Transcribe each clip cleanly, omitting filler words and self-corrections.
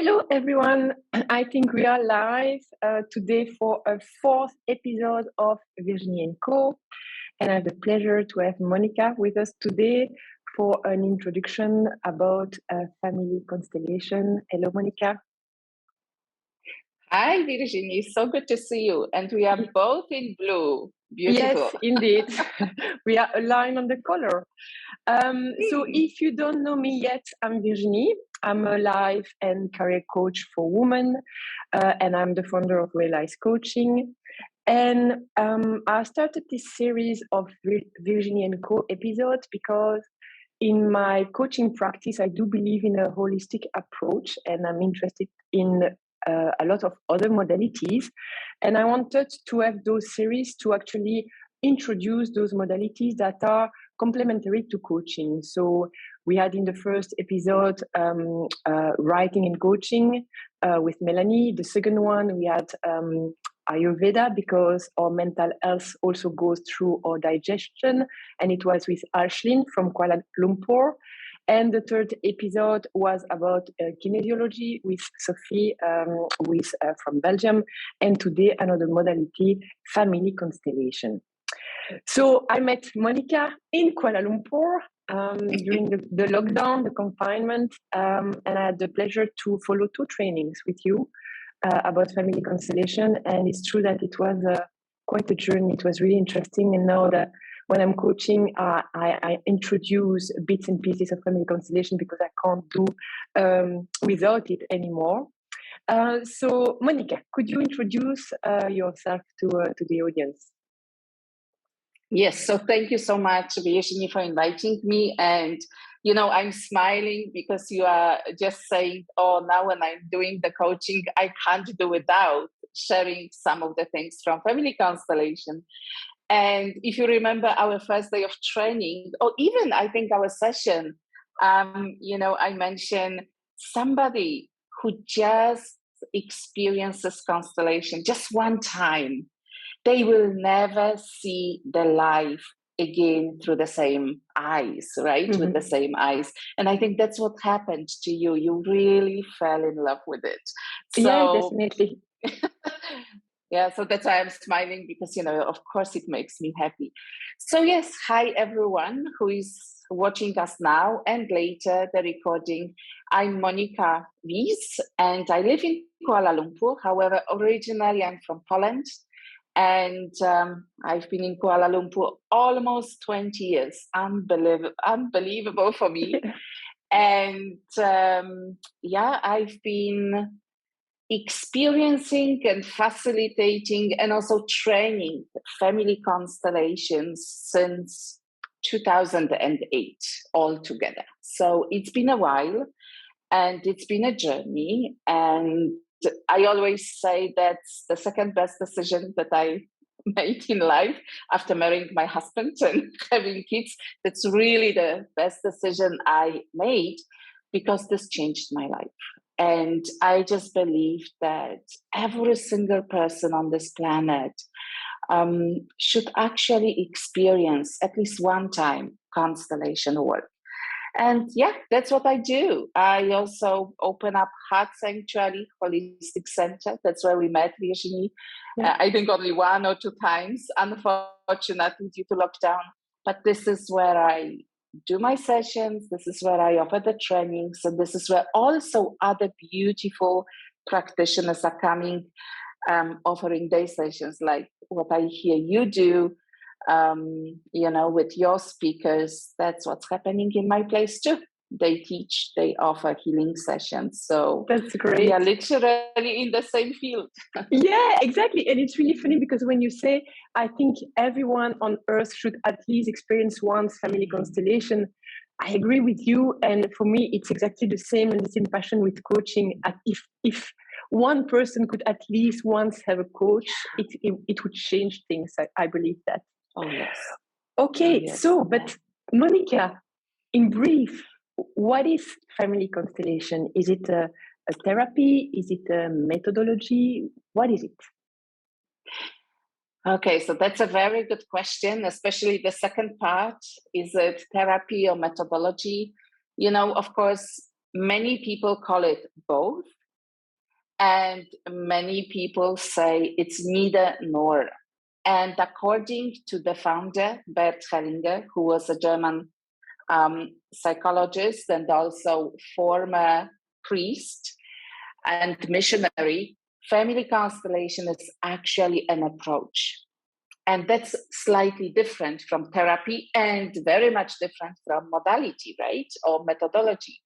Hello, everyone. I think we are live today for a fourth episode of Virginie Co. And I have the pleasure to have Monika with us today for an introduction about Family Constellation. Hello, Monika. Hi, Virginie. So good to see you. And we are both in blue. Beautiful. Yes, indeed. We are aligned on the color. So if you don't know me yet, I'm Virginie. I'm a life and career coach for women, and I'm the founder of RéalISE Coaching. And I started this series of Virginie Co episodes because in my coaching practice, I do believe in a holistic approach, and I'm interested in a lot of other modalities. And I wanted to have those series to actually introduce those modalities that are complementary to coaching. So we had in the first episode writing and coaching with Melanie. The second one we had Ayurveda, because our mental health also goes through our digestion, and it was with Ashlyn from Kuala Lumpur. And the third episode was about kinesiology with Sophie from Belgium. And today, another modality, Family Constellation. So I met Monika in Kuala Lumpur during the lockdown, the confinement, and I had the pleasure to follow 2 trainings with you about Family Constellation. And it's true that it was quite a journey. It was really interesting. And now that when I'm coaching, I introduce bits and pieces of Family Constellation because I can't do without it anymore. So, Monika, could you introduce yourself to the audience? Yes, so thank you so much, Virginie, for inviting me. And, you know, I'm smiling because you are just saying, oh, now when I'm doing the coaching, I can't do without sharing some of the things from Family Constellation. And if you remember our first day of training, or even I think our session, you know, I mentioned somebody who just experiences constellation just one time. They will never see the life again through the same eyes, right? Mm-hmm. With the same eyes. And I think that's what happened to you. You really fell in love with it. So, yeah, definitely. Yeah, so that's why I'm smiling because, you know, of course it makes me happy. So yes, hi everyone who is watching us now and later the recording. I'm Monika Wyss and I live in Kuala Lumpur. However, originally I'm from Poland. And I've been in Kuala Lumpur almost 20 years. Unbelievable for me. And yeah, I've been experiencing and facilitating and also training family constellations since 2008 altogether. So it's been a while and it's been a journey. And I always say that's the second best decision that I made in life after marrying my husband and having kids. That's really the best decision I made because this changed my life. And I just believe that every single person on this planet should actually experience at least one time constellation work. And yeah, that's what I do. I also open up Heart Sanctuary Holistic Center. That's where we met, Virginie. Yeah. I think only 1 or 2 times, unfortunately, due to lockdown. But this is where I do my sessions. This is where I offer the trainings. And this is where also other beautiful practitioners are coming, offering day sessions like what I hear you do. You know, with your speakers, that's what's happening in my place too. They teach, they offer healing sessions. So that's great. We are literally in the same field. Yeah, exactly. And it's really funny because when you say, I think everyone on earth should at least experience once Family Constellation, I agree with you. And for me, it's exactly the same and the same passion with coaching. If one person could at least once have a coach, it would change things. I believe that. Oh, yes. Okay, yes. So, but Monika, in brief, what is Family Constellation? Is it a therapy? Is it a methodology? What is it? Okay, so that's a very good question, especially the second part. Is it therapy or methodology? You know, of course, many people call it both. And many people say it's neither nor. And according to the founder, Bert Hellinger, who was a German psychologist and also former priest and missionary, family constellation is actually an approach. And that's slightly different from therapy and very much different from modality, right? Or methodology.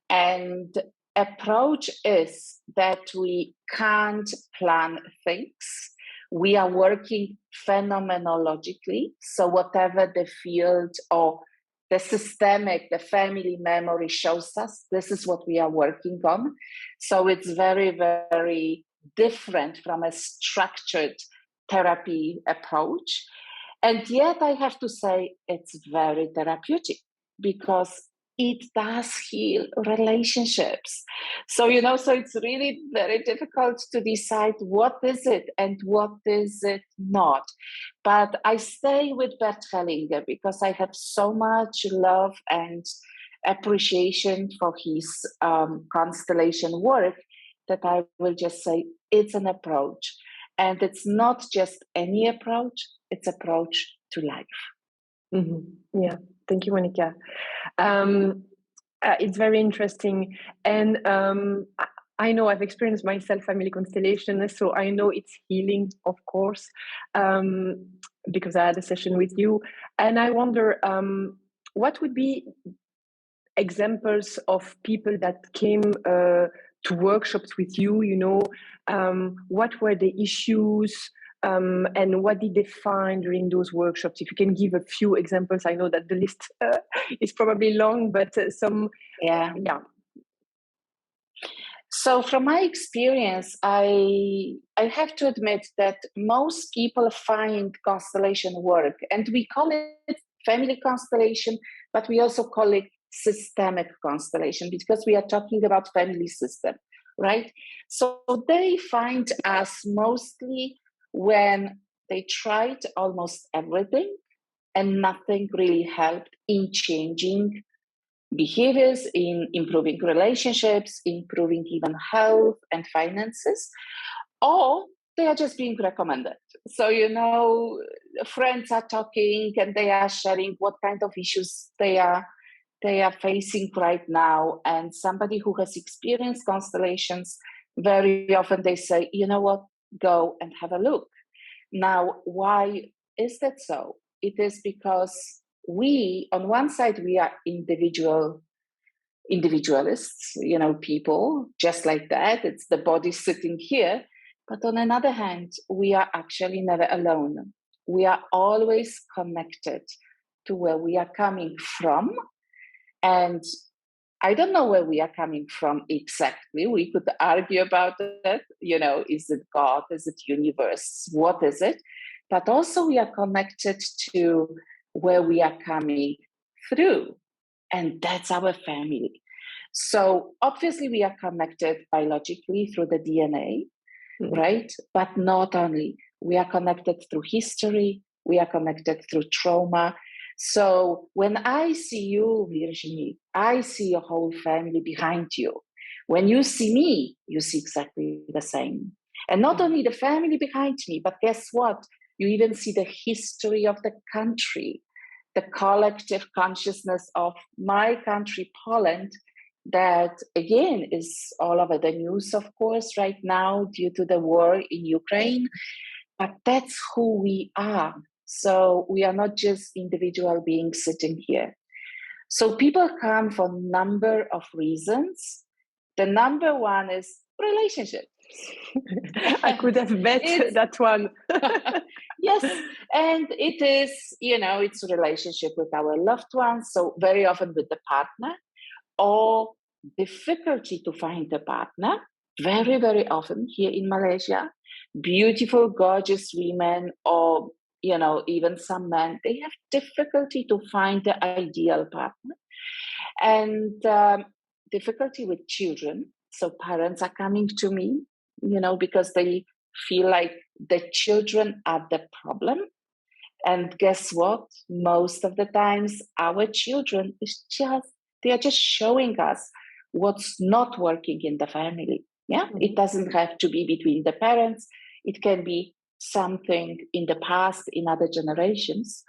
And approach is that we can't plan things. We are working phenomenologically. So whatever the field or the systemic, the family memory shows us, this is what we are working on. So it's very, very different from a structured therapy approach. And yet I have to say it's very therapeutic because it does heal relationships. So, so it's really very difficult to decide what is it and what is it not. But I stay with Bert Hellinger because I have so much love and appreciation for his constellation work that I will just say it's an approach. And it's not just any approach, it's approach to life. Mm-hmm. Yeah, thank you, Monika. It's very interesting. And I know I've experienced myself family constellation, so I know it's healing, of course, because I had a session with you. And I wonder, what would be examples of people that came to workshops with you, what were the issues and what did they find during those workshops? If you can give a few examples, I know that the list is probably long, but some. Yeah. So from my experience, I have to admit that most people find constellation work, and we call it family constellation, but we also call it systemic constellation because we are talking about family system, right? So they find us mostly when they tried almost everything and nothing really helped in changing behaviors, in improving relationships, improving even health and finances, or they are just being recommended. So, friends are talking and they are sharing what kind of issues they are facing right now. And somebody who has experienced constellations, very often they say, you know what, go and have a look. Now, why is that so? It is because we, on one side, we are individualists, people just like that. It's the body sitting here. But on another hand, we are actually never alone. We are always connected to where we are coming from. And I don't know where we are coming from exactly. We could argue about it. Is it God? Is it universe? What is it? But also we are connected to where we are coming through. And that's our family. So obviously we are connected biologically through the DNA, right? But not only. We are connected through history. We are connected through trauma. So when I see you, Virginie, I see your whole family behind you. When you see me, you see exactly the same. And not only the family behind me, but guess what? You even see the history of the country, the collective consciousness of my country, Poland, that again is all over the news, of course, right now due to the war in Ukraine. But that's who we are. So we are not just individual beings sitting here. So people come for a number of reasons. The number one is relationships. I could have bet that one. Yes, and it is, it's a relationship with our loved ones. So very often with the partner, or difficulty to find a partner. Very, very often here in Malaysia, beautiful, gorgeous women, or even some men, they have difficulty to find the ideal partner, and difficulty with children. So parents are coming to me, because they feel like the children are the problem. And guess what? Most of the times, our children they are just showing us what's not working in the family. Yeah, it doesn't have to be between the parents. It can be something in the past, in other generations.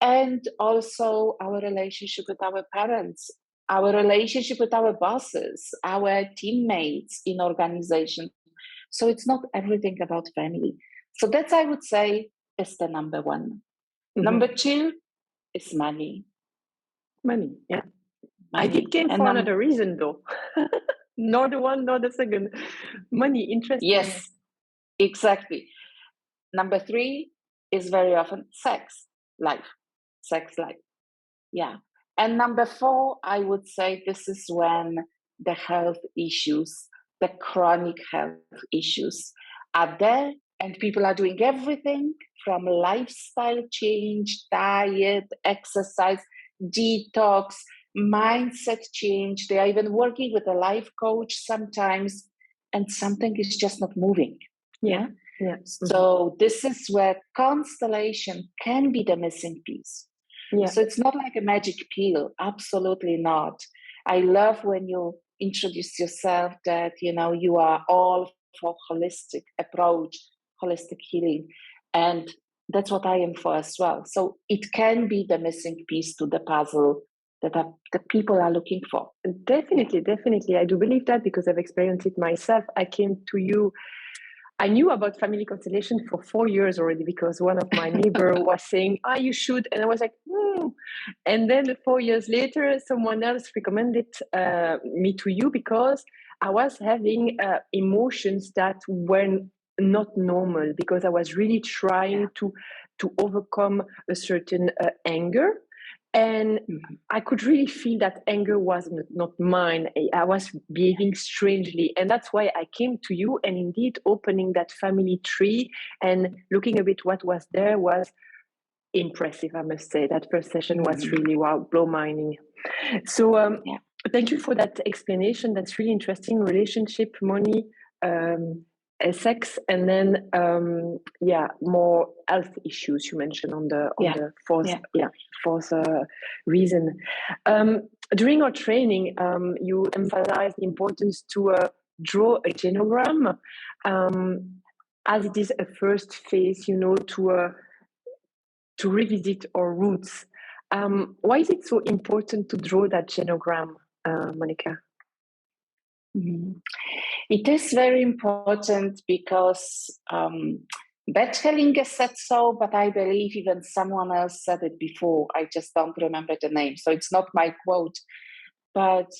And also our relationship with our parents, our relationship with our bosses, our teammates in organization. So it's not everything about family. So that's, I would say, is the number one. Number two is money. Money, yeah. Money. I did came for another reason though. Nor the one, nor the second. Money, interesting. Yes, exactly. Number three is very often sex life. Yeah. And number four, I would say this is when the health issues, the chronic health issues are there, and people are doing everything from lifestyle change, diet, exercise, detox, mindset change. They are even working with a life coach sometimes, and something is just not moving. Yeah. So this is where constellation can be the missing piece. Yeah. So it's not like a magic pill, absolutely not. I love when you introduce yourself that, you are all for holistic approach, holistic healing. And that's what I am for as well. So it can be the missing piece to the puzzle that people are looking for. Definitely. I do believe that because I've experienced it myself. I knew about Family Constellation for 4 years already because one of my neighbors was saying, you should. And I was like, And then 4 years later, someone else recommended me to you because I was having emotions that were not normal because I was really trying to overcome a certain anger. And I could really feel that anger was not mine. I was behaving strangely. And that's why I came to you. And indeed, opening that family tree and looking a bit what was there was impressive, I must say. That first session was really, wow, blow minding. So thank you for that explanation. That's really interesting. Relationship, money, sex, and then more health issues you mentioned on the fourth reason. During our training, you emphasized the importance to draw a genogram, as it is a first phase, to revisit our roots. Why is it so important to draw that genogram, Monika? It is very important because Beth Hellinger said so, but I believe even someone else said it before. I just don't remember the name, so it's not my quote. But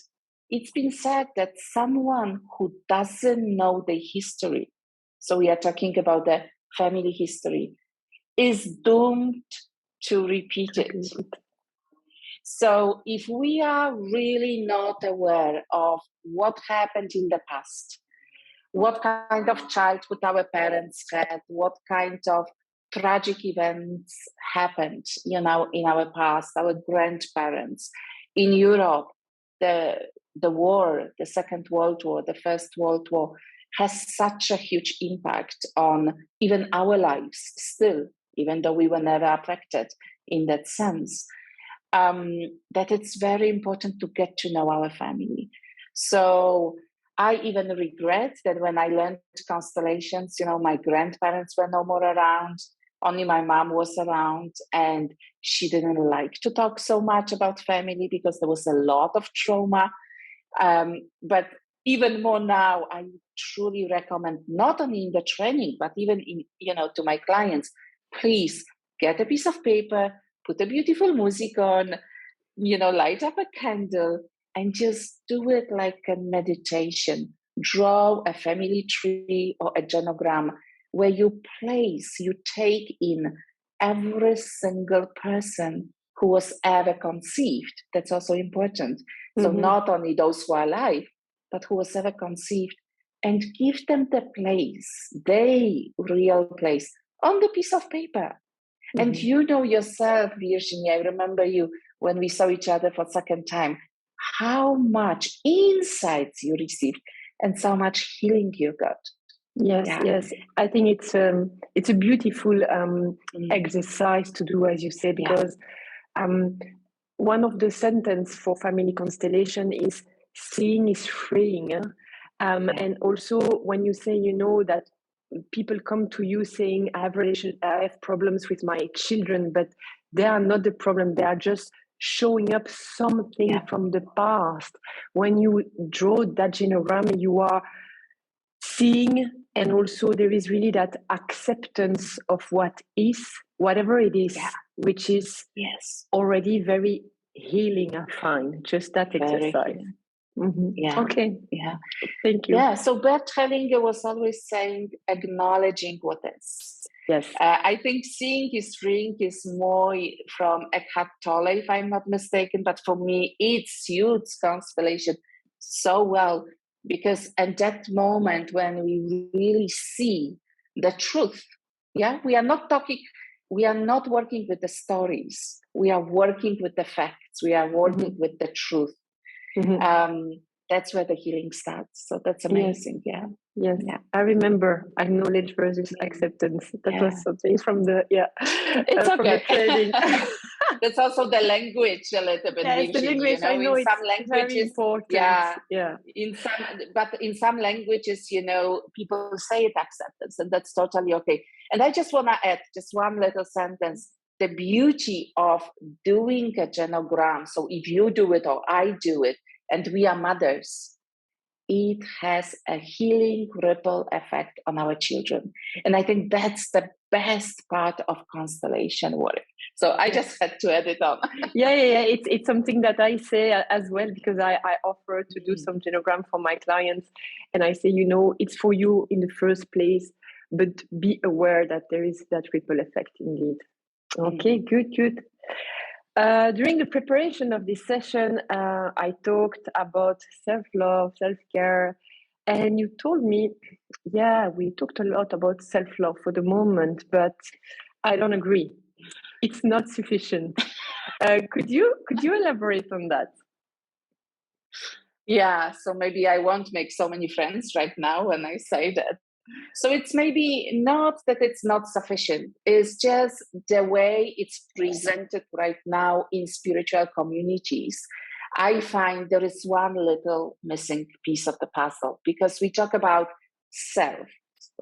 it's been said that someone who doesn't know the history, so we are talking about the family history, is doomed to repeat it. So if we are really not aware of what happened in the past, what kind of childhood our parents had, what kind of tragic events happened, in our past, our grandparents, in Europe, the war, the Second World War, the First World War, has such a huge impact on even our lives still, even though we were never affected in that sense. That it's very important to get to know our family. So I even regret that when I learned constellations, my grandparents were no more around, only my mom was around, and she didn't like to talk so much about family because there was a lot of trauma. But even more now, I truly recommend, not only in the training, but even in, to my clients, please get a piece of paper, put a beautiful music on, light up a candle, and just do it like a meditation. Draw a family tree or a genogram where you take in every single person who was ever conceived. That's also important. So not only those who are alive, but who was ever conceived, and give them the place, their real place, on the piece of paper. And you know yourself, Virginie, I remember you when we saw each other for the second time, how much insights you received and so much healing you got. Yes. I think it's a beautiful exercise to do, as you say, because one of the sentences for Family Constellation is seeing is freeing. And also when you say, that people come to you saying, I have problems with my children, but they are not the problem. They are just showing up something from the past. When you draw that genogram, you are seeing, and also there is really that acceptance of what is, whatever it is, which is already very healing. I find just that exercise. Okay. Thank you. Yeah. So Bert Hellinger was always saying, acknowledging what is. Yes. I think seeing is freeing is more from Eckhart Tolle, if I'm not mistaken. But for me, it suits Constellation so well, because at that moment when we really see the truth, we are not working with the stories. We are working with the facts. We are working with the truth. That's where the healing starts. So that's amazing. Yes. I remember acknowledge versus acceptance. That was something from the it's from the training. That's also the language a little bit. Yes, the language. I know, in it's some languages, very important. In some languages, people say it acceptance, and that's totally okay. And I just want to add just one little sentence. The beauty of doing a genogram. So if you do it or I do it, and we are mothers, it has a healing ripple effect on our children. And I think that's the best part of constellation work. So I just had to add it on. It's something that I say as well, because I offer to do some genogram for my clients. And I say, it's for you in the first place, but be aware that there is that ripple effect indeed. Okay, good. During the preparation of this session, I talked about self-love, self-care, and you told me, we talked a lot about self-love for the moment, but I don't agree. It's not sufficient. Could you elaborate on that? Yeah, so maybe I won't make so many friends right now when I say that. So it's maybe not that it's not sufficient. It's just the way it's presented right now in spiritual communities. I find there is one little missing piece of the puzzle, because we talk about self,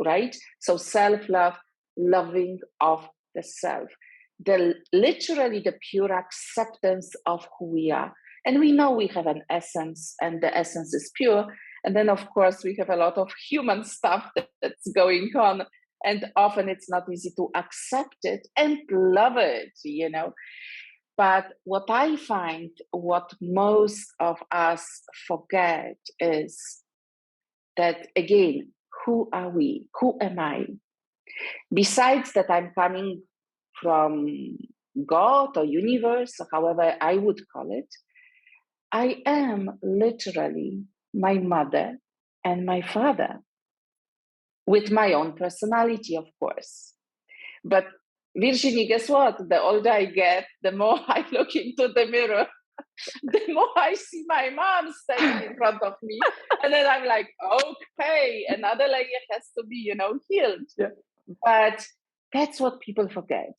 right? So self-love, loving of the self, literally the pure acceptance of who we are. And we know we have an essence, and the essence is pure. And then, of course, we have a lot of human stuff that's going on. And often it's not easy to accept it and love it, But what I find, what most of us forget is that, again, who are we? Who am I? Besides that, I'm coming from God or universe, or however I would call it, I am literally my mother and my father, with my own personality, of course. But Virginie, guess what? The older I get, the more I look into the mirror, the more I see my mom standing in front of me. And then I'm like, okay, another layer has to be, healed. Yeah. But that's what people forget.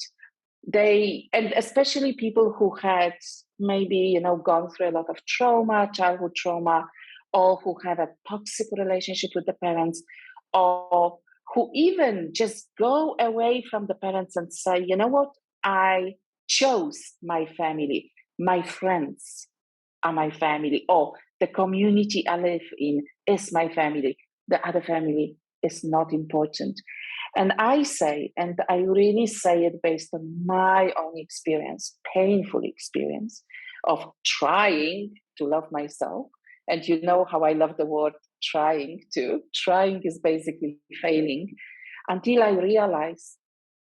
And especially people who had maybe, gone through a lot of trauma, childhood trauma, or who have a toxic relationship with the parents, or who even just go away from the parents and say, you know what, I chose my family, my friends are my family, or the community I live in is my family, the other family is not important. And I say, and I really say it based on my own experience, painful experience of trying to love myself. And you know how I love the word trying too. Trying is basically failing, until I realize,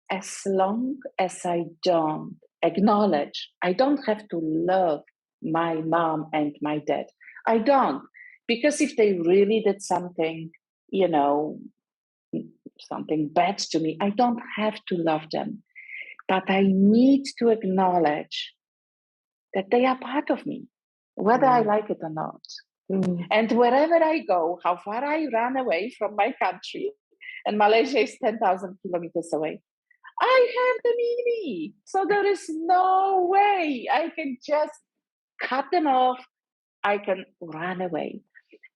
as long as I don't acknowledge, I don't have to love my mom and my dad. I don't. Because if they really did something, something bad to me, I don't have to love them. But I need to acknowledge that they are part of me, whether I like it or not. And wherever I go, how far I run away from my country, and Malaysia is 10,000 kilometers away, I have them in me. So there is no way I can just cut them off. I can run away.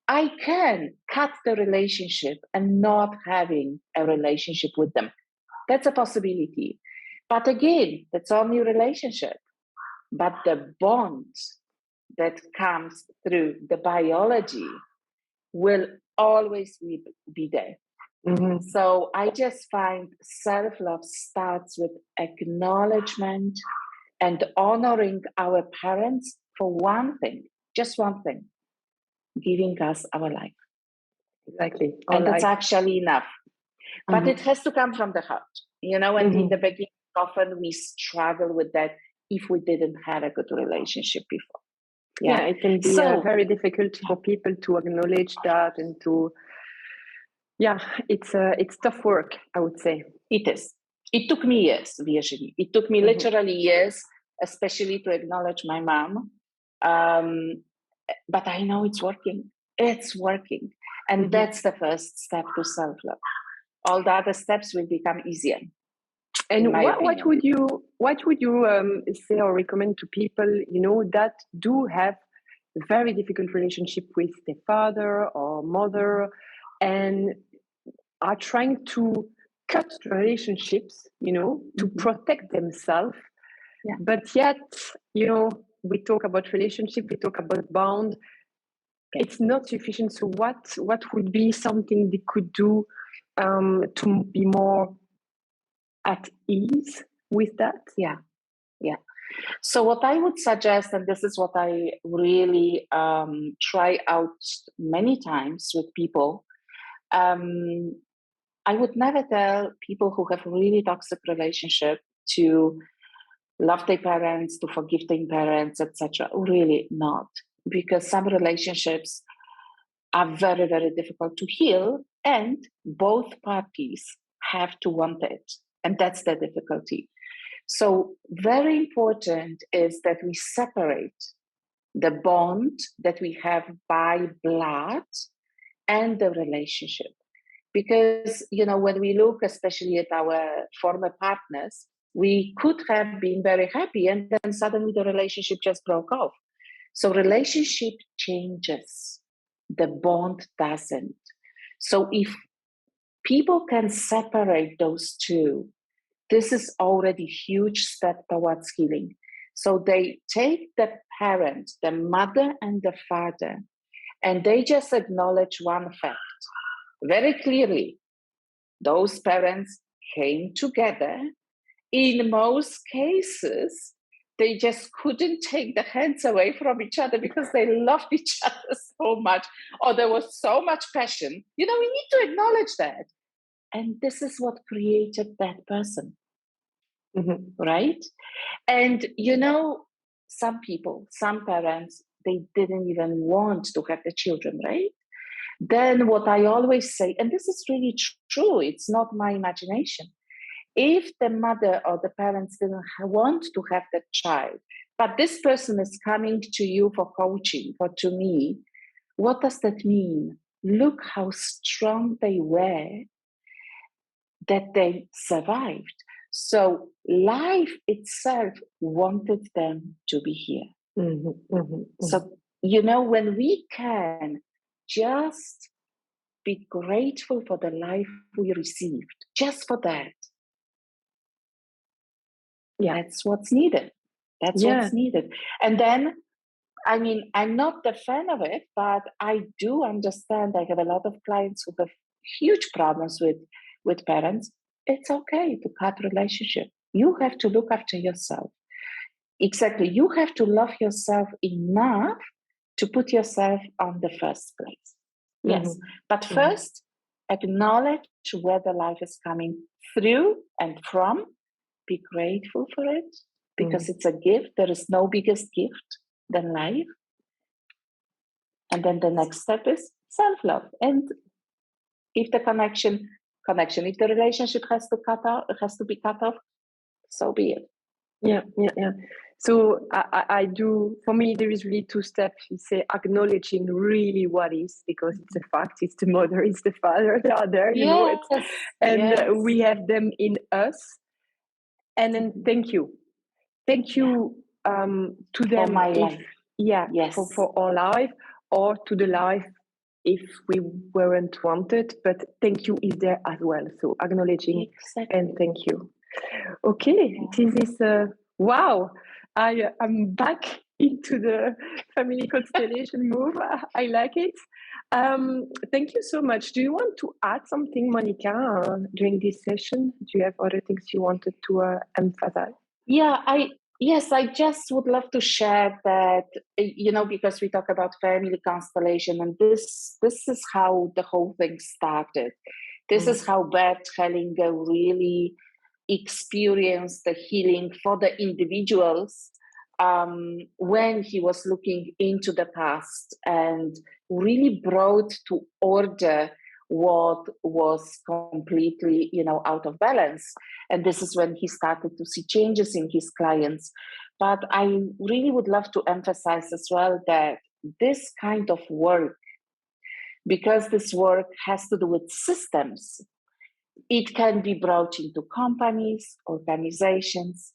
I can cut the relationship and not having a relationship with them. That's a possibility. But again, that's only relationship. But the bond that comes through the biology will always be there. Mm-hmm. So I just find self-love starts with acknowledgement and honoring our parents for one thing, just one thing, giving us our life. Exactly. And that's actually enough. But Mm-hmm. it has to come from the heart, and Mm-hmm. in the beginning, often we struggle with that if we didn't have a good relationship before. Yeah, it can be very difficult for people to acknowledge that and to, it's tough work, I would say. It is. It took me years, Virginie. It took me literally years, especially to acknowledge my mom. But I know it's working. It's working. And that's the first step to self-love. All the other steps will become easier. And what would you say or recommend to people, that do have a very difficult relationship with their father or mother and are trying to cut relationships, to protect themselves. Yeah. But yet, we talk about relationship, we talk about bond. It's not sufficient. So what would be something they could do to be more at ease with that? Yeah. So what I would suggest, and this is what I really try out many times with people, I would never tell people who have really toxic relationship to love their parents, to forgive their parents, etc. Really not, because some relationships are very, very difficult to heal, and both parties have to want it, and that's the difficulty. So very important is that we separate the bond that we have by blood and the relationship. Because, when we look especially at our former partners, we could have been very happy and then suddenly the relationship just broke off. So relationship changes, the bond doesn't. So if people can separate those two, this is already a huge step towards healing. So they take the parent, the mother and the father, and they just acknowledge one fact very clearly. Those parents came together. In most cases, they just couldn't take the hands away from each other because they loved each other so much, or there was so much passion. We need to acknowledge that. And this is what created that person. Right? And some people, some parents, they didn't even want to have the children, right? Then what I always say, and this is really true, it's not my imagination. If the mother or the parents didn't want to have the child, but this person is coming to you for coaching or to me, what does that mean? Look how strong they were that they survived. So life itself wanted them to be here. So, when we can just be grateful for the life we received, just for that, that's what's needed. What's needed. And then, I'm not the fan of it, but I do understand. I have a lot of clients who have huge problems with parents. It's okay to cut relationship. You have to look after yourself. Exactly. You have to love yourself enough to put yourself on the first place. Yes. But first, acknowledge where the life is coming through and from. Be grateful for it because it's a gift. There is no biggest gift than life. And then the next step is self-love. And if the connection, if the relationship has to be cut off, so be it. Yeah. So I do, for me, there is really two steps. You say acknowledging really what is, because it's a fact, it's the mother, it's the father, they are there, and we have them in us. And then thank you to them for my life. For our life, or to the life if we weren't wanted, but thank you is there as well. So acknowledging and thank you. Okay, this is wow. I'm back into the family constellation move. I like it. Thank you so much. Do you want to add something, Monika, during this session? Do you have other things you wanted to emphasize? Yeah, I just would love to share that, because we talk about family constellation, and this is how the whole thing started. This is how Bert Hellinger really experienced the healing for the individuals when he was looking into the past and really brought to order what was completely, out of balance. And this is when he started to see changes in his clients. But I really would love to emphasize as well that this kind of work, because this work has to do with systems, it can be brought into companies, organizations,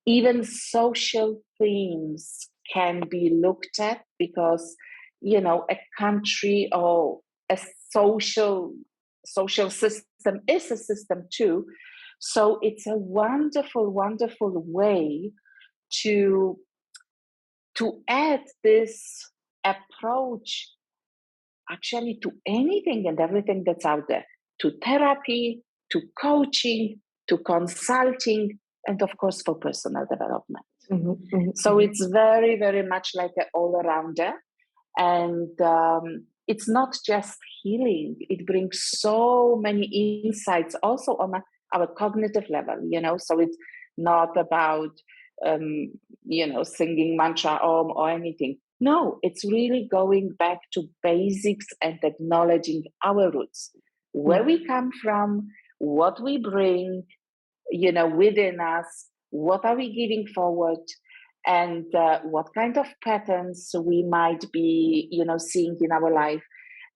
even social themes can be looked at, because, a country or a social system is a system too. So it's a wonderful, wonderful way to add this approach actually to anything and everything that's out there, to therapy, to coaching, to consulting, and of course for personal development. So it's very, very much like an all-arounder. And it's not just healing. It brings so many insights also on our cognitive level, so it's not about, singing mantra om or anything. No, it's really going back to basics and acknowledging our roots, where we come from, what we bring, within us, what are we giving forward, and what kind of patterns we might be, seeing in our life.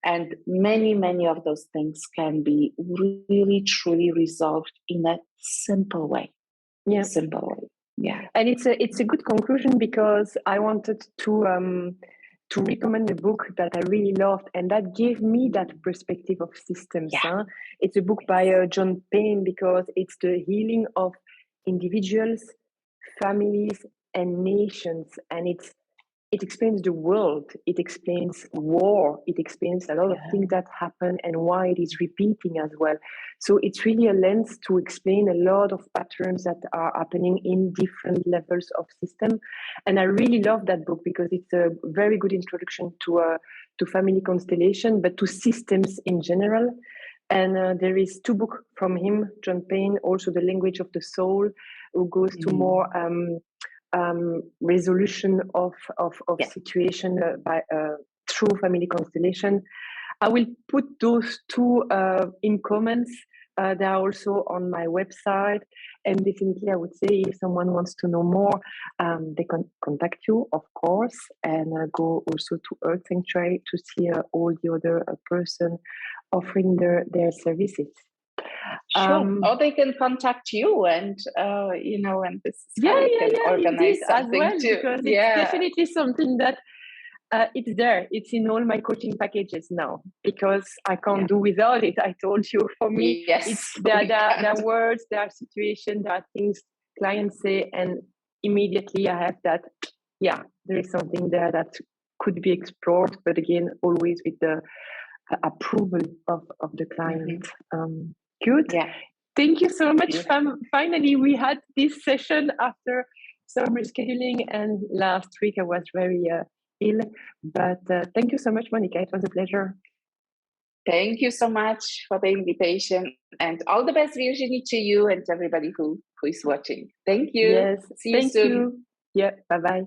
And many, many of those things can be really, truly resolved in a simple way. Simple way. Yeah. And it's a good conclusion, because I wanted to recommend a book that I really loved, and that gave me that perspective of systems. It's a book by John Payne, because it's the healing of individuals, families, and nations, and it explains the world, it explains war, it explains a lot of things that happen and why it is repeating as well. So it's really a lens to explain a lot of patterns that are happening in different levels of system. And I really love that book, because it's a very good introduction to family constellation, but to systems in general. And there is 2 books from him, John Payne, also The Language of the Soul, who goes to more resolution of situation by through family constellation. I will put those 2 in comments. They are also on my website, and definitely I would say if someone wants to know more, they can contact you, of course, and go also to Earth Sanctuary to see all the other person offering their services. Sure. Or they can contact you, and and this is how you can organize something as well, too. Because it's definitely something that it's there. It's in all my coaching packages now, because I can't do without it. I told you, for me, there are words, there are situations, there are things clients say, and immediately I have that. Yeah, there is something there that could be explored, but again, always with the approval of the client. Good. Yeah. Thank you so much. Finally, we had this session after some rescheduling, and last week I was very ill. But thank you so much, Monika. It was a pleasure. Thank you so much for the invitation, and all the best, Virginie, to you and everybody who is watching. Thank you. Yes. See you soon. Yeah. Bye-bye.